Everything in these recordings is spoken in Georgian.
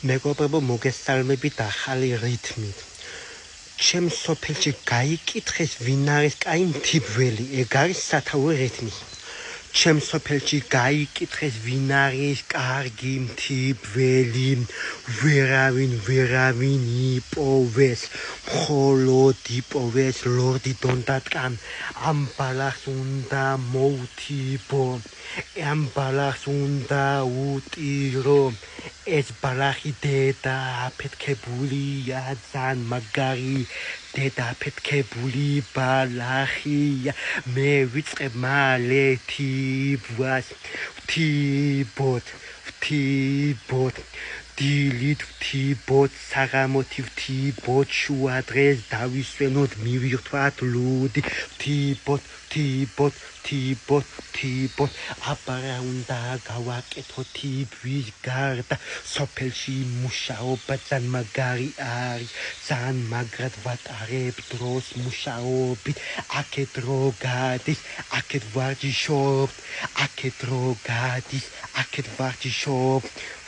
მეგობრებო, მოგესალმებით ახალი რითმით. ჩემ სოფელში გაიკითხეს ვინ არის კაი მთიბველი, ეგ არის სათავე რითმი. ჩემ სოფელში გაიკითხეს ვინ არის კარგი მთიბველი, ვერავინ იპოვეს, მხოლოდ იპოვეს ლორდი დონდატკან, ამ ბალახს უნდა მოუთიბო, ამ ბალახს უნდა უტირო, ეს ბალახი დედა აფეთქებულია, ძალიან მაგარი დედა აფეთქებული ბალახია, მე ვიწყებ მალე თიბვას, ვთიბოთ, დილით ვთიბოთ, საღამოთი ვთიბოთ, შუა დღეს დავისვენოთ, მივირთვათ ლუდი, ვთიბოთ, აბარა უნდა გავაკეთო თიბვის გარდა, სოფელში მუშაობა ძალიან მაგარი არის, ძალიან მაგრად ვატარებ დროს მუშაობით, აქეთ რო გადის, აქეთ ვარჯიშობ,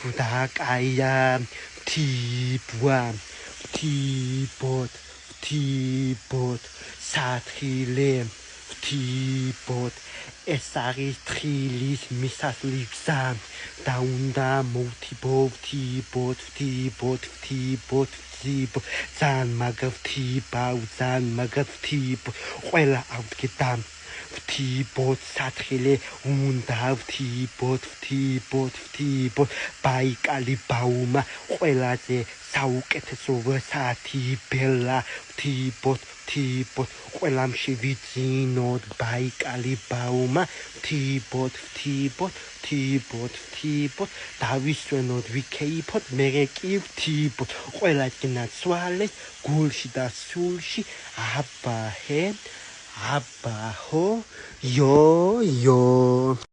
და კაია თიბვა, ვთიბოთ, სათხილე, ვთიბოთ, ეს არის თხილის მისასვლელი გზა და უნდა მოვთიბო, ვთიბოთ, ძალიან მაგრად ვთიბავ, ყველა ავდგეთ, ვთიბოთ, სათხილე უნდა ვთიბოთ, ბაიკალი ბაუმა ყველაზე საუკეთესო სათიბელა, ვთიბოთ, ყველამ შევიძინოთ ბაიკალი ბაუმა, ვთიბოთ, დავისვენოთ, ვიქეიფოთ, მერე კი ვთიბოთ, ყველა გნაცვალეს გულში და სულში, აბაჰო, იო.